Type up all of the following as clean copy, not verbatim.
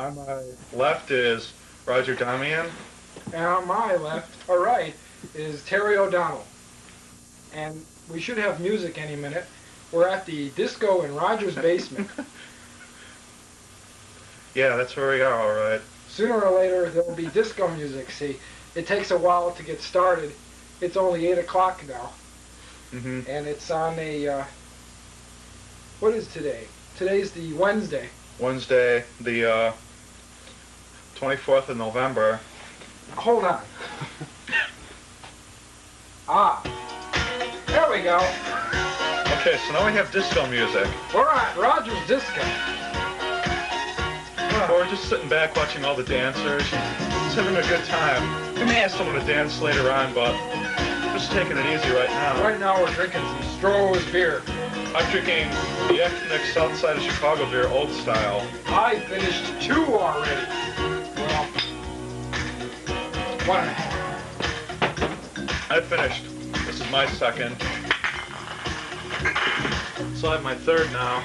On my left is Roger Damian. And on my left, or right, is Terry O'Donnell. And we should have music any minute. We're at the disco in Roger's basement. Yeah, that's where we are, all right. Sooner or later, there will be disco music. See, it takes a while to get started. It's only 8 o'clock now. Mm-hmm. And it's on a, what is today? Today's the Wednesday. Wednesday, the 24th of November. Hold on. There we go. Okay, so now we have disco music. We're at Roger's Disco. We're just sitting back watching all the dancers, just having a good time. We may ask someone to dance later on, but just taking it easy right now. Right now we're drinking some Stroh's beer. I'm drinking the ethnic South Side of Chicago beer, Old Style. I finished 2 already. Well, 1.5. I finished. This is my second. So I have my third now.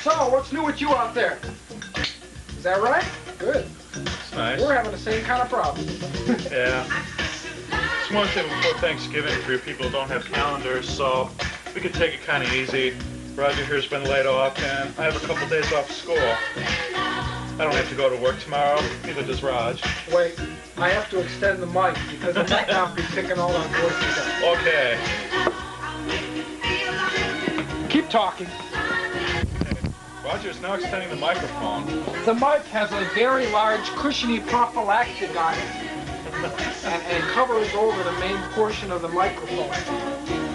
So, what's new with you out there? Is that right? Good. It's nice. We're having the same kind of problem. Yeah. It's one thing before Thanksgiving for you people who don't have calendars, so we could take it kind of easy. Roger here's been laid off, and I have a couple days off school. I don't have to go to work tomorrow, neither does Raj. Wait, I have to extend the mic because I might not be picking all our voices up. Okay. Keep talking. Roger's now extending the microphone. The mic has a very large cushiony prophylactic on it. And it covers over the main portion of the microphone.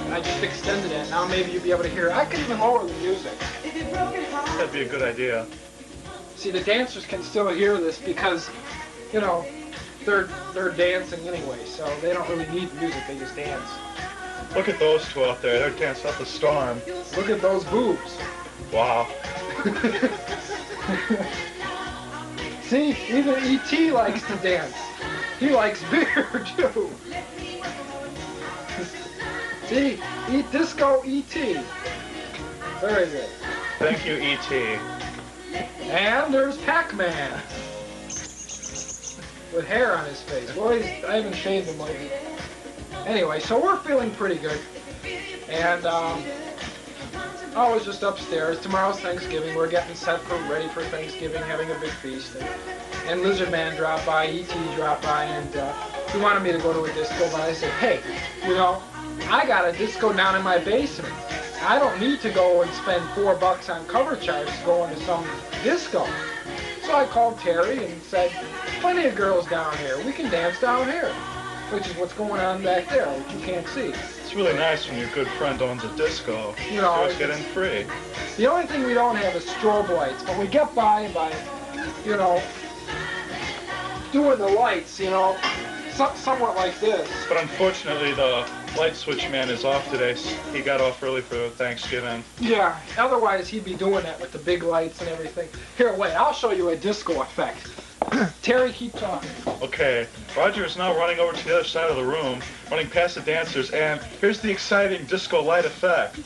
And I just extended it. Now maybe you'll be able to hear it. I could even lower the music. That'd be a good idea. See, the dancers can still hear this because, you know, they're dancing anyway, so they don't really need music, they just dance. Look at those two out there, they're dancing up a storm. Look at those boobs. Wow. See, even E.T. likes to dance. He likes beer, too. See, eat disco E.T. Very good. Thank you, E.T. And there's Pac-Man. With hair on his face. Well, I haven't shaved him lately. Anyway, so we're feeling pretty good. And, I was just upstairs. Tomorrow's Thanksgiving. We're getting set ready for Thanksgiving, having a big feast. And Lizard Man dropped by, E.T. dropped by, and he wanted me to go to a disco, but I said, hey, you know, I got a disco down in my basement. I don't need to go and spend $4 on cover charge going to some disco. So I called Terry and said, plenty of girls down here. We can dance down here. Which is what's going on back there, which you can't see. It's really nice when your good friend owns a disco. You know, always get in free. The only thing we don't have is strobe lights, but we get by, you know, doing the lights, you know, somewhat like this. But unfortunately, the light switch man is off today. He got off early for Thanksgiving. Yeah, otherwise he'd be doing that with the big lights and everything. Here, wait, I'll show you a disco effect. Terry, keep talking. Okay, Roger is now running over to the other side of the room, running past the dancers, and here's the exciting disco light effect.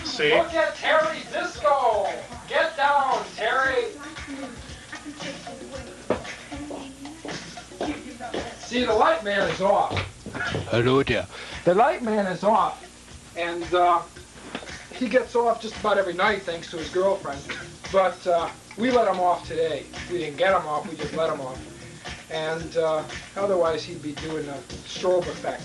See? Look at Terry's disco! Get down, Terry! See, the light man is off. Hello there. The light man is off, and he gets off just about every night thanks to his girlfriend. But we let him off today. We didn't get him off, we just let him off. And otherwise he'd be doing a strobe effect.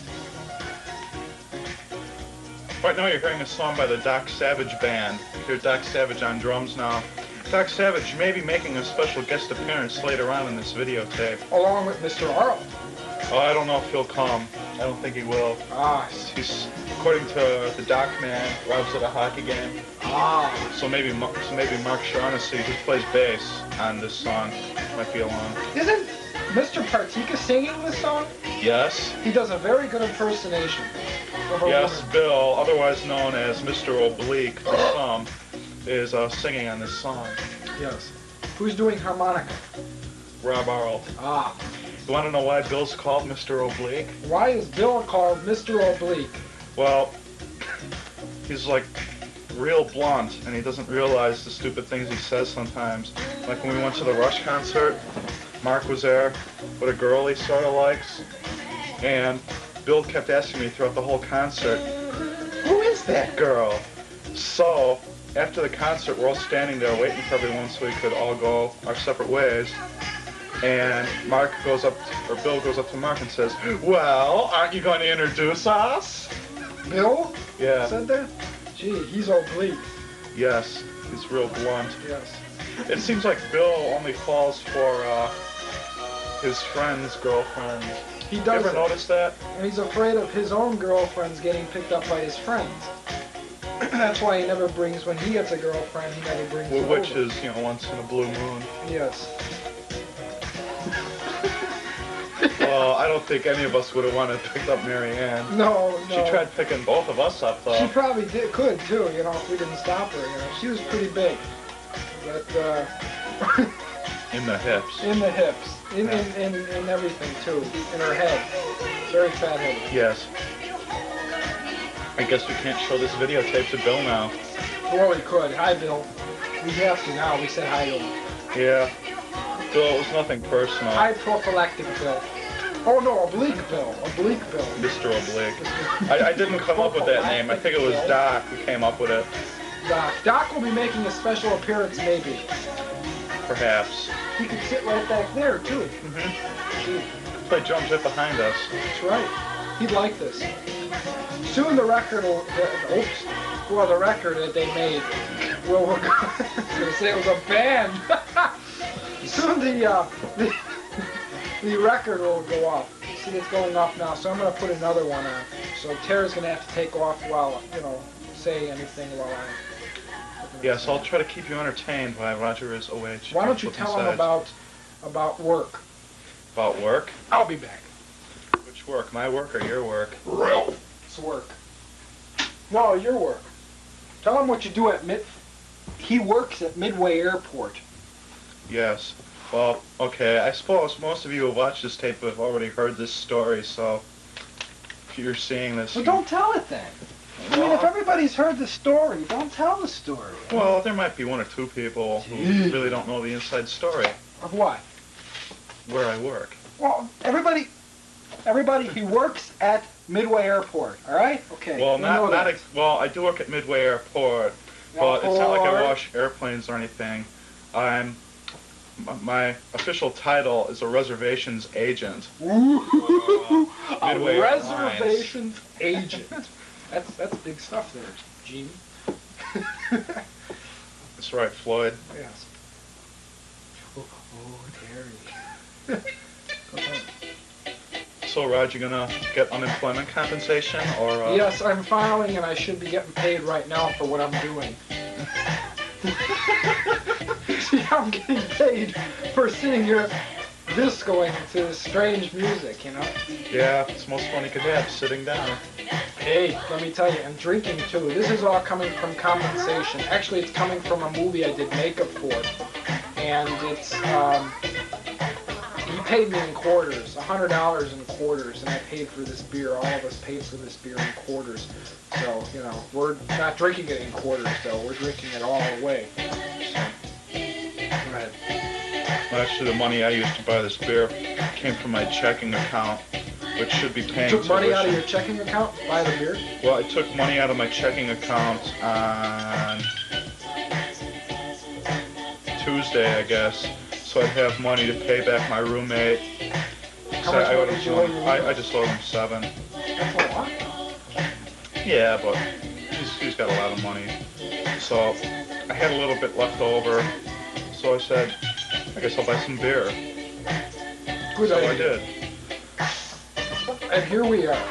Right now you're hearing a song by the Doc Savage Band. You hear Doc Savage on drums now. Doc Savage may be making a special guest appearance later on in this videotape. Along with Mr. Arlt. Oh, I don't know if he'll come. I don't think he will. He's according to the Doc Man, Rob's at a hockey game. So maybe Mark Shaughnessy, who plays bass on this song, might be along. Isn't Mr. Partika singing this song? Yes. He does a very good impersonation of a Yes, woman. Bill, otherwise known as Mr. Oblique, for some, is singing on this song. Yes. Who's doing harmonica? Rob Arlt. You want to know why Bill's called Mr. Oblique? Why is Bill called Mr. Oblique? Well, he's like real blunt, and he doesn't realize the stupid things he says sometimes. Like when we went to the Rush concert, Mark was there with a girl he sort of likes, and Bill kept asking me throughout the whole concert, who is that girl? So, after the concert, we're all standing there waiting for everyone so we could all go our separate ways. And Bill goes up to Mark and says, well, aren't you going to introduce us? Bill? Yeah. Said that? Gee, he's oblique. Yes, he's real blunt. Yes. It seems like Bill only falls for his friends' girlfriends. He does. You ever notice that? He's afraid of his own girlfriends getting picked up by his friends. That's why he never brings, when he gets a girlfriend, he never brings her Which over. is, once in a blue moon. Yes. Well, I don't think any of us would have wanted to pick up Mary Ann. No. She tried picking could both of us up, though. She probably could, too, if we didn't stop her, She was pretty big. But, In the hips. In the hips. In everything, too. In her head. Very fat-headed. Yes. I guess we can't show this videotape to Bill now. Well, we could. Hi, Bill. We have to now. We said hi to him. Yeah. Bill, it was nothing personal. Hi, prophylactic Bill. Oh, no, Oblique Bill. Oblique Bill. Mr. Oblique. I didn't come up with that name. I think it was Doc who came up with it. Doc. Doc will be making a special appearance, maybe. Perhaps. He could sit right back there, too. Mm-hmm. Play drums right behind us. That's right. He'd like this. Soon the record will... the record that they made will... I was going to say it was a band. Soon the record will go off. See, it's going off now, so I'm going to put another one on. So Tara's going to have to take off while, say anything while I... Yes, I'll try to keep you entertained while Roger is OH. Why don't you tell him about work? About work? I'll be back. Which work? My work or your work? It's work. No, your work. Tell him what you do at He works at Midway Airport. Yes. Well, okay, I suppose most of you who watch this tape have already heard this story, so if you're seeing this... Well, don't tell it then. I mean, if everybody's heard the story, don't tell the story. Well, there might be one or two people who really don't know the inside story. Of what? Where I work. Well, everybody, he works at Midway Airport, all right? Okay. Well, well, I do work at Midway Airport, but it's not like I wash airplanes or anything. My official title is a reservations agent. Ooh, Midway a reservations agent. That's big stuff there, Gene. That's right, Floyd. Yes. Oh, Terry. Okay. So, Rod, you gonna get unemployment compensation, or? Yes, I'm filing, and I should be getting paid right now for what I'm doing. See, I'm getting paid for sitting here discoing to strange music, Yeah, it's the most fun you could have, sitting down. Hey, let me tell you, and drinking too. This is all coming from compensation. Actually, it's coming from a movie I did makeup for. And it's, he paid me in quarters, $100 in quarters, and I paid for this beer. All of us paid for this beer in quarters. So, we're not drinking it in quarters, though. We're drinking it all away. So, go ahead. Well, actually, the money I used to buy this beer came from my checking account, which should be paying You took money tuition. out of your checking account to buy the beer? Well, I took money out of my checking account on Tuesday, I guess, so I'd have money to pay back my roommate. How much money did you owe your roommate? I just owed him $7. That's a lot. Yeah, but he's got a lot of money. So I had a little bit left over, so I said, I guess I'll buy some beer. Good So idea. I did. And here we are.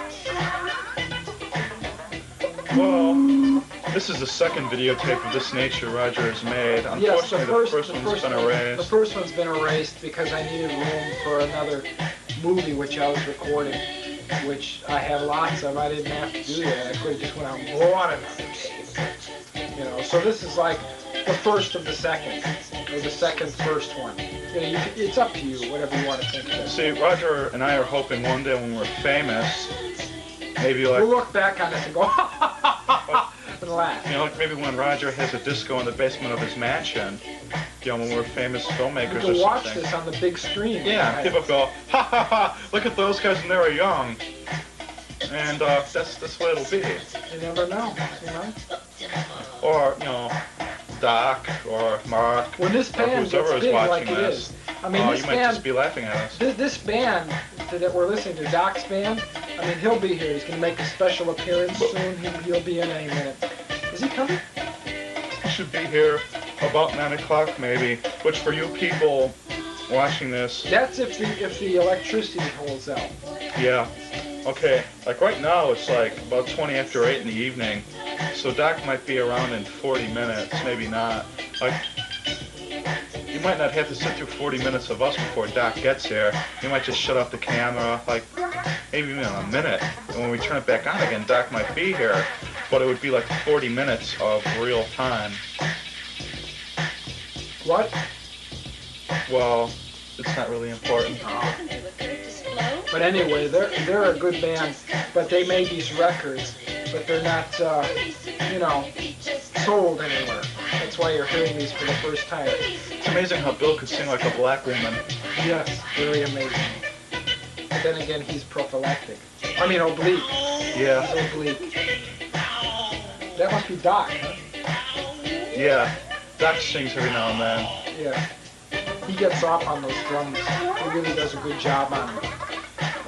Well, this is the second videotape of this nature Roger has made. Yes, Unfortunately, the first one's been erased. The first one's been erased because I needed room for another movie which I was recording, which I have lots of. I didn't have to do that. I could have just went out and bought another tape. So this is like the first of the second, or the second first one. It's up to you, whatever you want to think of it. See, Roger and I are hoping one day when we're famous, maybe like... We'll look back on this and go, and laugh. You know, like maybe when Roger has a disco in the basement of his mansion, you know, when we're famous filmmakers You or can something. watch this on the big screen. Yeah, Right. people go, ha ha ha, look at those guys when they were young. And that's what it'll be. You never know, you know? Or, you know, Doc or Mark When this or band whoever gets is big watching like it this. is, I mean, this you might band, just be laughing at us. this band that we're listening to, Doc's band, I mean, he'll be here. He's going to make a special appearance soon. He'll be in any minute. Is he coming? He should be here about 9 o'clock maybe, which for you people watching this, That's if the electricity holds out. yeah. Okay, like right now it's like about 20 after 8 in the evening, so Doc might be around in 40 minutes, maybe not. Like, you might not have to sit through 40 minutes of us before Doc gets here. You might just shut off the camera, like, maybe even a minute. And when we turn it back on again, Doc might be here, but it would be like 40 minutes of real time. What? Well, it's not really important. But anyway, they're a good band, but they made these records, but they're not, you know, sold anywhere. That's why you're hearing these for the first time. It's amazing how Bill could sing like a black woman. Yes, very amazing. But then again, he's prophylactic. I mean, oblique. Yeah. He's oblique. That must be Doc, huh? Yeah. Doc sings every now and then. Yeah. He gets off on those drums. He really does a good job on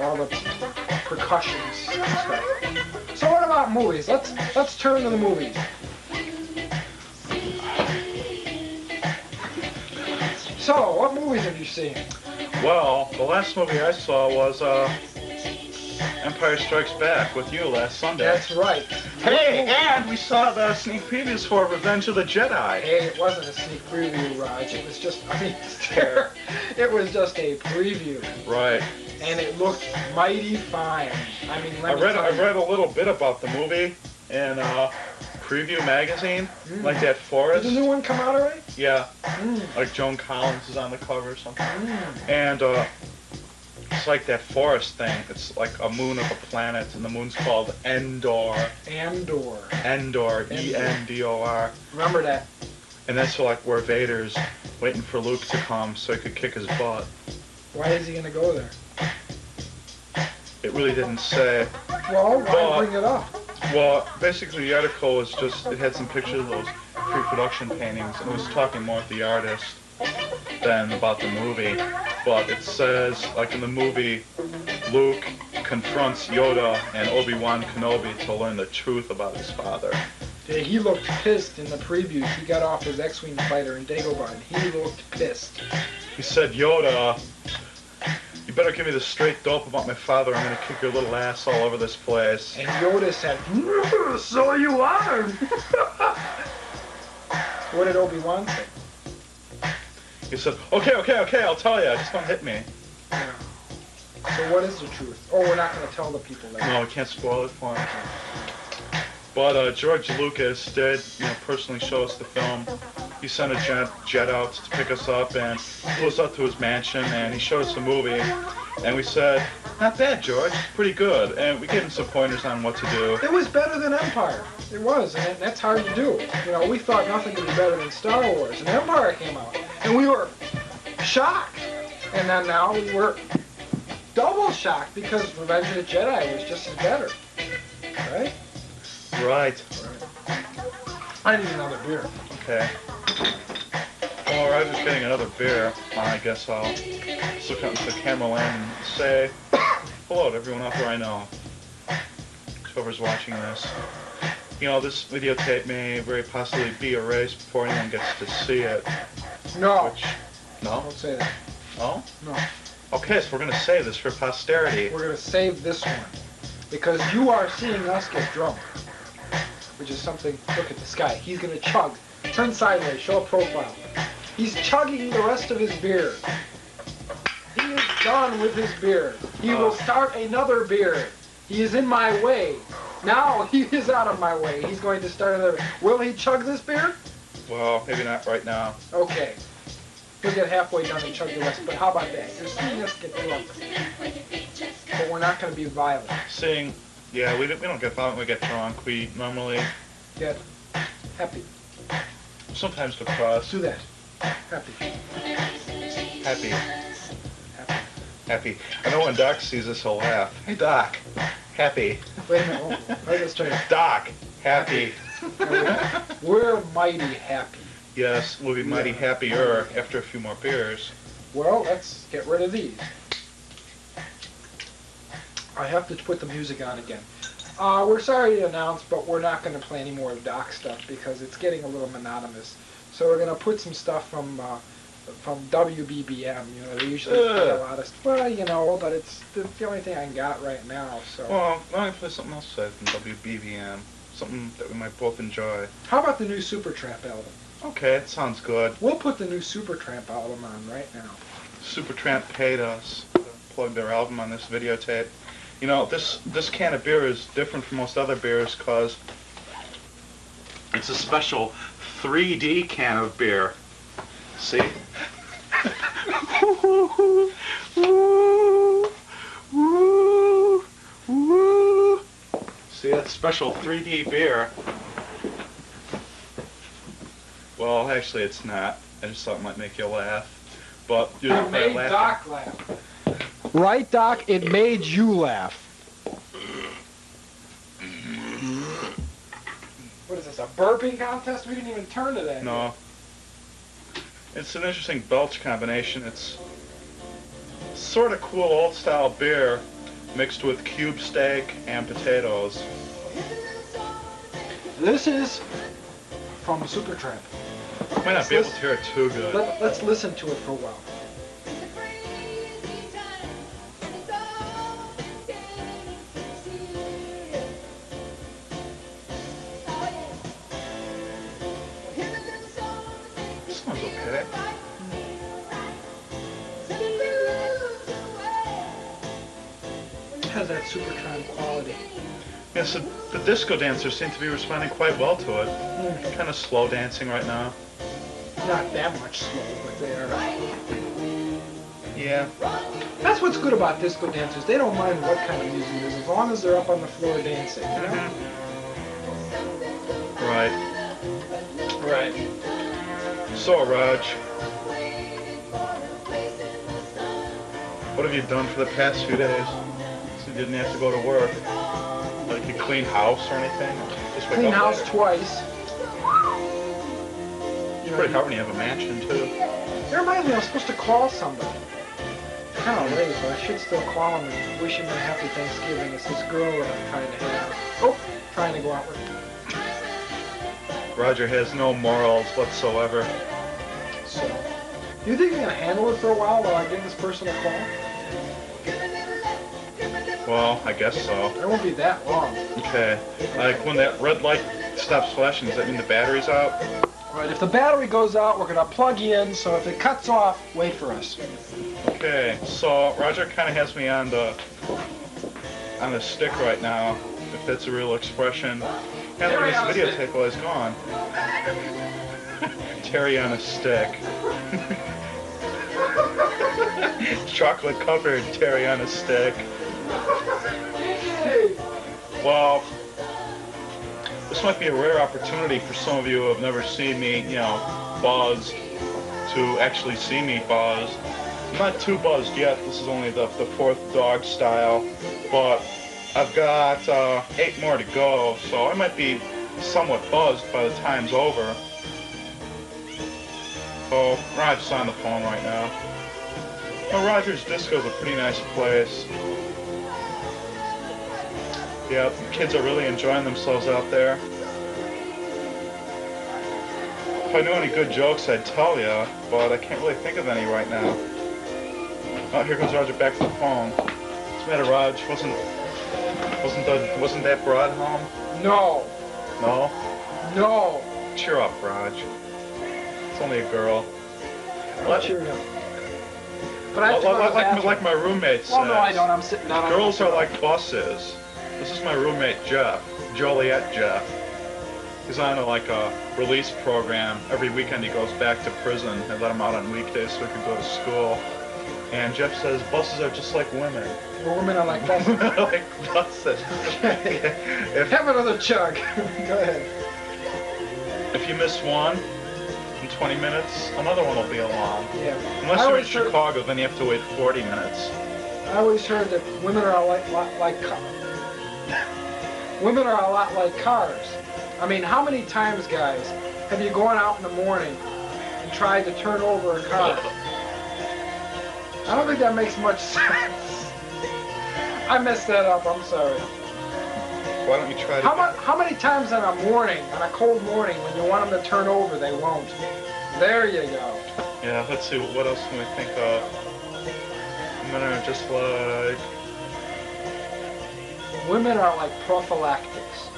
all the percussions and stuff. So what about movies? Let's turn to the movies. So, what movies have you seen? Well, the last movie I saw was Empire Strikes Back with you last Sunday. That's right. Hey, and we saw the sneak previews for Revenge of the Jedi. Hey, it wasn't a sneak preview, Raj. It was just, I mean, it was just a preview. Right. And it looked mighty fine. I mean, I read a little bit about the movie in Preview magazine, like that forest. Did the new one come out already? Yeah. Like Joan Collins is on the cover or something. And it's like that forest thing. It's like a moon of a planet, and the moon's called Endor. Endor, E-N-D-O-R. Remember that. And that's like where Vader's waiting for Luke to come so he could kick his butt. Why is he going to go there? It really didn't say. Well, why bring it up? Well, basically the article was just, it had some pictures of those pre-production paintings, and it was talking more with the artist than about the movie. But it says, like in the movie, Luke confronts Yoda and Obi-Wan Kenobi to learn the truth about his father. Yeah, he looked pissed in the previews. He got off his X-Wing fighter in Dagobah, and he looked pissed. He said, Yoda, you better give me the straight dope about my father. I'm going to kick your little ass all over this place. And Yoda said, so you are. What did Obi-Wan say? He said, okay, I'll tell you. Just don't hit me. Yeah. So what is the truth? Oh, we're not going to tell the people that. No, we can't spoil it for him. But George Lucas did, personally show us the film. He sent a jet out to pick us up, and flew us up to his mansion, and he showed us the movie. And we said, not bad, George. Pretty good. And we gave him some pointers on what to do. It was better than Empire. It was, and that's hard to do. We thought nothing could be better than Star Wars, and Empire came out, and we were shocked. And then now we're double shocked because Revenge of the Jedi was just as better. Right? Right. I need another beer. Okay. Well, Roger's getting another beer. I guess I'll just look out into the camera land and say hello to everyone out there I know. Whoever's watching this. This videotape may very possibly be erased before anyone gets to see it. No. No? Don't say that. No? No. Okay, so we're going to save this for posterity. We're going to save this one. Because you are seeing us get drunk. Which is something, look at this guy. He's going to chug. Turn sideways, show a profile. He's chugging the rest of his beer. He is done with his beer. He will start another beer. He is in my way. Now he is out of my way. He's going to start another. Will he chug this beer? Well, maybe not right now. Okay. He'll get halfway done and chug the rest. But how about that? You're seeing us get drunk. But we're not going to be violent. Yeah, we don't get violent when we get drunk. We normally Get happy. Sometimes depressed. Do that. Happy. Happy. Happy. Happy. I know when Doc sees this, he'll laugh. Hey, Doc. Happy. Wait a minute. All right, let's try it. Doc. Happy. We're mighty happy. Yes, we'll be mighty happier after a few more beers. Well, let's get rid of these. I have to put the music on again. We're sorry to announce, but we're not going to play any more of Doc stuff because it's getting a little monotonous. So we're going to put some stuff from WBBM. You know, they usually play a lot of stuff. Well, you know, but it's the only thing I got right now. So. Well, why don't I play something else aside from WBBM? Something that we might both enjoy. How about the new Supertramp album? Okay, it sounds good. We'll put the new Supertramp album on right now. Supertramp paid us to plug their album on this videotape. You know, this can of beer is different from most other beers because it's a special 3D can of beer. See? See, that's special 3D beer. Well, actually, it's not. I just thought it might make you laugh. But you're It made laughing. Doc laugh. Right, Doc? It made you laugh. What is this, a burping contest? We didn't even turn to that. No. It's an interesting belch combination. It's sort of cool old-style beer mixed with cube steak and potatoes. This is from Supertramp. Might not be able to hear it too good. Let's listen to it for a while. Sounds okay. It has that Supertramp quality. Yes, the disco dancers seem to be responding quite well to it. Kind of slow dancing right now. Not that much slow, but they are. Yeah. That's what's good about disco dancers. They don't mind what kind of music it is, as long as they're up on the floor dancing. You know? Right. Right. So, Raj, what have you done for the past few days? So you didn't have to go to work. Like you clean house or anything? Just wake Clean up house later. twice. It's pretty hard when you have a mansion, too. It reminds me, I'm supposed to call somebody. Kind of late, but I should still call him and wish him a happy Thanksgiving. It's this girl that I'm trying to hit out. Oh, trying to go out with. Roger has no morals whatsoever. So, do you think you're gonna handle it for a while I give this person a call? Well, I guess so. It won't be that long. Okay. Like when that red light stops flashing, does that mean the battery's out? Right, if the battery goes out, we're gonna plug you in, so if it cuts off, wait for us. Okay, so Roger kind of has me on the stick right now, if that's a real expression. And look at this videotape while he's gone. Terry on a stick. Chocolate covered Terry on a stick. Well, this might be a rare opportunity for some of you who have never seen me, you know, buzzed, to actually see me buzzed. I'm not too buzzed yet. This is only the fourth dog style, but I've got 8 more to go, so I might be somewhat buzzed by the time's over. Oh, Roger's on the phone right now. Well, Roger's Disco's a pretty nice place. Yeah, kids are really enjoying themselves out there. If I knew any good jokes, I'd tell you, but I can't really think of any right now. Oh, here goes Roger back to the phone. What's the matter, Raj? Wasn't that broad home? No. No? No. Cheer up, Raj. It's only a girl. I'll cheer him. But I have to go to the bathroom. Like my roommate says. Well, no, I don't. I'm sitting down on Girls the are floor. like buses. This is my roommate, Jeff. Joliet Jeff. He's on a release program. Every weekend he goes back to prison. They let him out on weekdays so he can go to school. And Jeff says buses are just like women. Well, women are like buses. Like buses. Have another chug. Go ahead. If you miss one in 20 minutes, another one will be along. Yeah. Unless you're in Chicago, then you have to wait 40 minutes. I always heard that women are women are a lot like cars. I mean, how many times, guys, have you gone out in the morning and tried to turn over a car? I don't think that makes much sense. I messed that up. I'm sorry. Why don't you try to... How many times on a morning, on a cold morning, when you want them to turn over, they won't? There you go. Yeah, let's see. What else can we think of? Women are just like... Women are like prophylactics.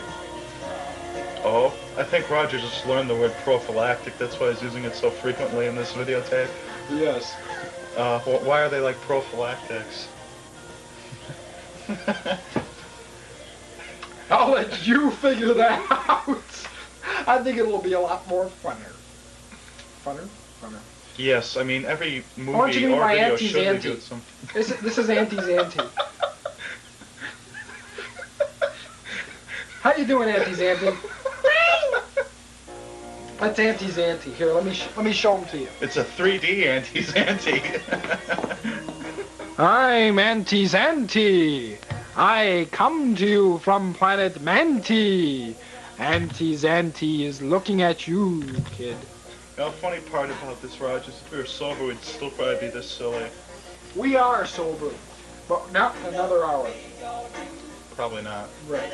Oh, I think Roger just learned the word prophylactic. That's why he's using it so frequently in this videotape. Yes. Why are they like prophylactics? I'll let you figure that out. I think it'll be a lot more funner. Funner? Yes, I mean every movie or video should be good some... This is Auntie's Auntie. How you doing, Auntie's Auntie? That's Auntie's Auntie. Here, let me show them to you. It's a 3D Auntie's Auntie. I'm Auntie's Auntie. I come to you from planet Manti. Auntie's Auntie is looking at you, kid. The funny part about this, Raj, is if we were sober, we'd still probably be this silly. We are sober, but not another hour. Probably not. Right.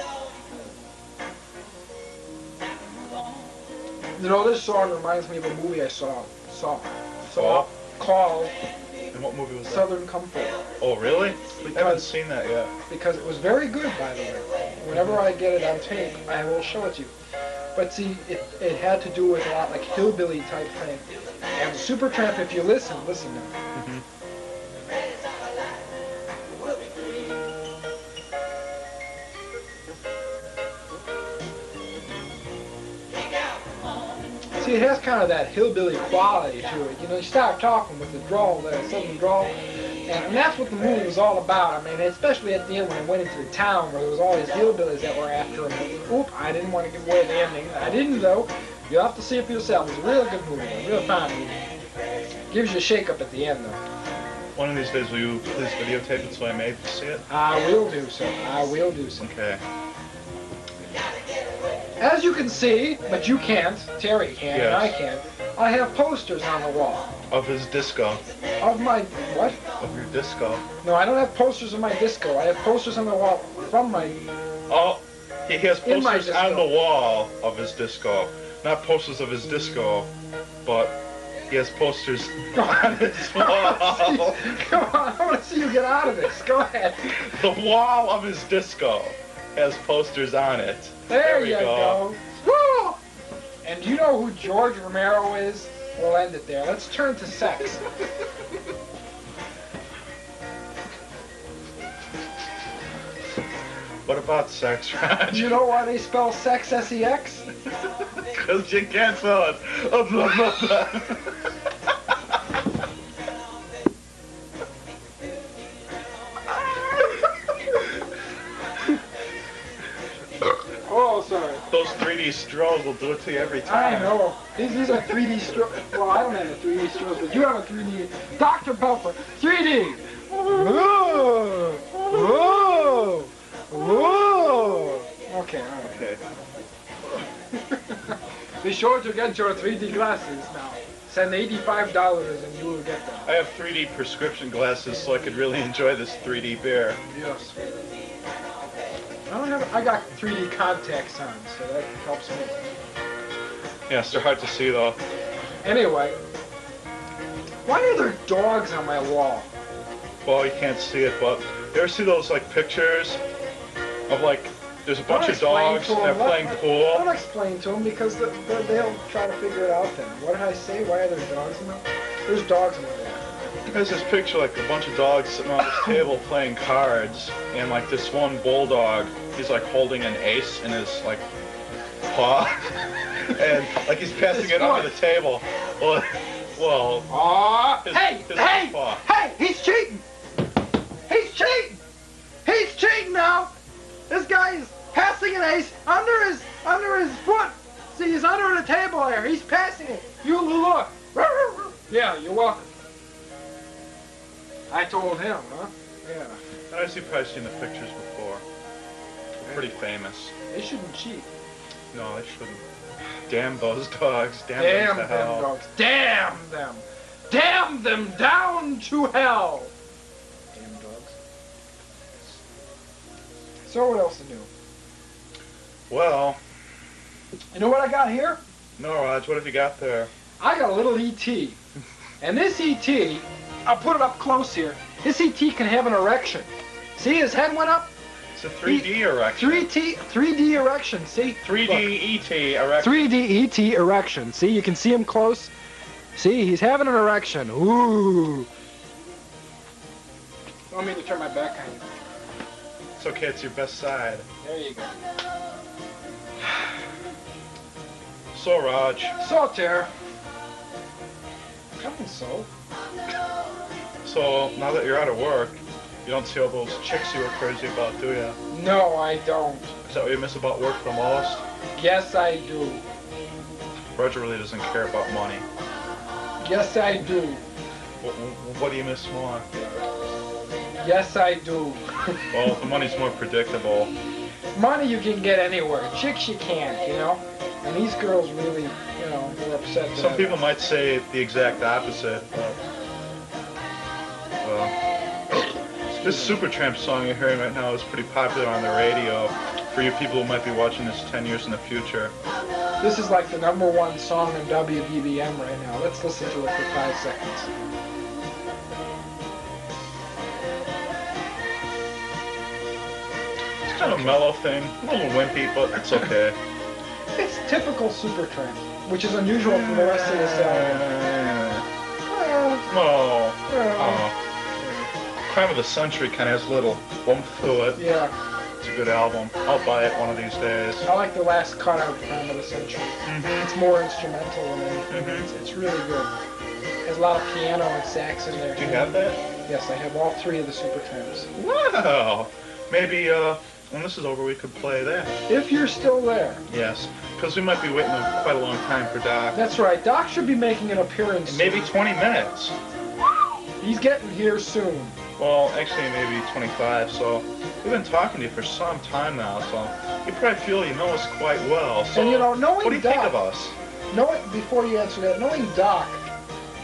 You know, this song reminds me of a movie I saw called... And what movie was that? Southern Comfort. Oh, really? I haven't seen that yet. Because it was very good, by the way. Whenever I get it on tape, I will show it to you. But see, it had to do with a lot like hillbilly type thing. And Supertramp, if you listen now. Mm-hmm. See, it has kind of that hillbilly quality to it. You know, you start talking with the drawl, that southern drawl, and that's what the movie was all about. I mean, especially at the end when it went into the town where there was all these hillbillies that were after him. Oop, I didn't want to give away the ending. I didn't, though. You'll have to see it for yourself. It's a real good movie, a real fine movie. Gives you a shake-up at the end, though. One of these days, will you please videotape it so I may see it? I will do so. I will do so. Okay. As you can see, but you can't, Terry can, and I can't, I have posters on the wall. Of his disco. Of my, what? Of your disco. No, I don't have posters of my disco. I have posters on the wall from my... Oh, he has posters on the wall of his disco. Not posters of his disco, but he has posters on his wall. Come on, I want to see you get out of this. Go ahead. The wall of his disco has posters on it. There you go. Woo! And do you know who George Romero is? We'll end it there. Let's turn to sex. What about sex, Raj? You know why they spell sex S-E-X? Because you can't spell it. Oh, blah, blah, blah. Oh, sorry. Those 3D straws will do it to you every time. I know. These are 3D straws. Well, I don't have a 3D straws, but you have a 3D. Dr. Belfer, 3D. Whoa! Whoa! Whoa! Okay, all right. Okay. Be sure to get your 3D glasses now. Send $85 and you will get them. I have 3D prescription glasses so I could really enjoy this 3D beer. Yes. I got 3D contacts on, so that helps me. Yes, they're hard to see though. Anyway, why are there dogs on my wall? Well, you can't see it, but you ever see those like pictures of like there's a bunch of dogs and they're playing pool? Don't explain to them because they'll try to figure it out then. What did I say? Why are there dogs in there? There's dogs in there. There's this picture like a bunch of dogs sitting on this table playing cards, and like this one bulldog, he's like holding an ace in his like paw, and like he's passing it under the table. Well, hey, he's cheating! He's cheating! He's cheating now! This guy is passing an ace under his foot, See, he's under the table there. He's passing it. You look. Yeah, you're welcome. I told him, huh? Yeah. I've probably seen the pictures before. They're pretty famous. They shouldn't cheat. No, they shouldn't. Damn those dogs. Damn them to hell. Dogs. Damn them. Damn them down to hell. Damn dogs. So what else is new? Well. You know what I got here? No, Raj, what have you got there? I got a little E.T. And this E.T., I'll put it up close here. This E.T. can have an erection. See, his head went up? It's a 3D erection. 3D erection, see? 3D E.T. erection. 3D E.T. erection. See, you can see him close. See, he's having an erection. Ooh. Want me to turn my back on you? It's okay, it's your best side. There you go. So, Raj. So, Tara. Coming so. So, now that you're out of work, you don't see all those chicks you were crazy about, do you? No, I don't. Is that what you miss about work the most? Yes, I do. Roger really doesn't care about money. Yes, I do. What do you miss more? Yes, I do. Well, the money's more predictable. Money you can get anywhere. Chicks you can't, you know? And these girls really, you know, were upset. Some people might say the exact opposite, but... Well... This Supertramp song you're hearing right now is pretty popular on the radio for you people who might be watching this 10 years in the future. This is like the #1 song in WBBM right now. Let's listen to it for 5 seconds. It's kind of a mellow thing, a little wimpy, but it's okay. It's typical Supertramp, which is unusual for the rest of this album. Oh. Crime of the Century kind of has a little oomph to it. Yeah. It's a good album. I'll buy it one of these days. I like the last cut of Crime of the Century. It's more instrumental than anything. It's really good. There's a lot of piano and sax in there. Do you have that? Yes, I have all 3 of the Supertramps. Wow! Maybe, when this is over, we could play that. If you're still there. Yes, because we might be waiting quite a long time for Doc. That's right. Doc should be making an appearance soon. Maybe 20 minutes. He's getting here soon. Well, actually, maybe 25, so we've been talking to you for some time now, so you probably feel you know us quite well. So, and you know, knowing what do you Doc, think of us? Before you answer that, knowing Doc,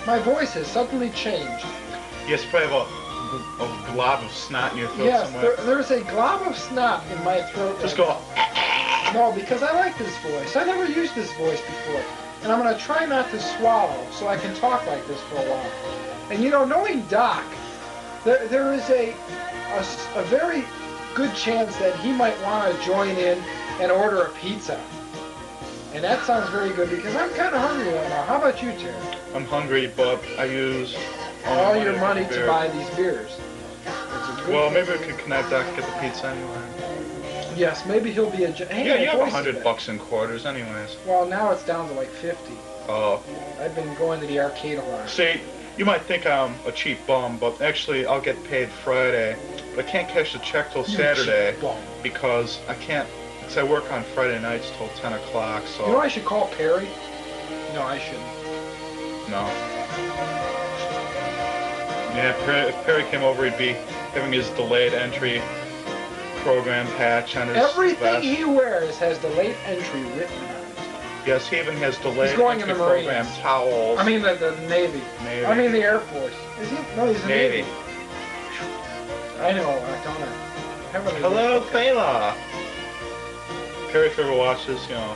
my voice has suddenly changed. Yes, probably about a glob of snot in your throat somewhere. Yes, there's a glob of snot in my throat. Just go. No, because I like this voice. I never used this voice before. And I'm going to try not to swallow so I can talk like this for a while. And you know, knowing Doc, there is a very good chance that he might want to join in and order a pizza. And that sounds very good because I'm kind of hungry right now. How about you, Terry? I'm hungry, but I use all your money to buy these beers. Well, maybe we could connect Doc to get the pizza anyway. Yes, maybe he'll be a... Hey, yeah, you have $100 in quarters anyways. Well, now it's down to like 50. Oh. I've been going to the arcade a lot. See, you might think I'm a cheap bum, but actually I'll get paid Friday. But I can't cash the check till Saturday because I can't... Because I work on Friday nights till 10 o'clock, so... You know I should call Perry? No, I shouldn't. No. Yeah, if Perry came over, he'd be having his delayed entry program patch on his Everything vest. he wears has delayed entry written on it. Yes, he even has delayed entry in the program Marines. towels. I mean the Navy. I mean the Air Force. Is he? No, he's the Navy. I know, don't I? Hello, Fela. Perry, if you ever watch this, you know,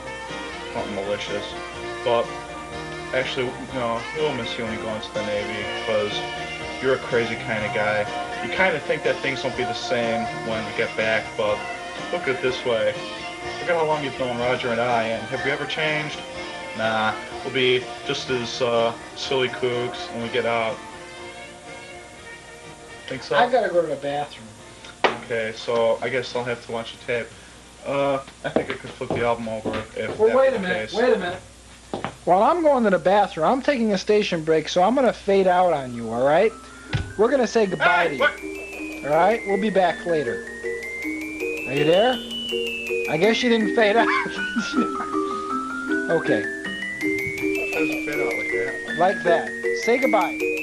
not malicious, but actually, you know, we'll miss you when you go into the Navy because you're a crazy kind of guy. You kind of think that things won't be the same when we get back, but look at it this way. Look at how long you've known Roger and I, and have we ever changed? Nah, we'll be just as silly kooks when we get out. Think so? I gotta go to the bathroom. Okay, so I guess I'll have to watch the tape. I think I could flip the album over if Well, wait a minute, wait a minute. While I'm going to the bathroom, I'm taking a station break, so I'm going to fade out on you, all right? We're going to say goodbye to you. All right? We'll be back later. Are you there? I guess you didn't fade out. Okay. How does it fit out like that? Like that. Say goodbye.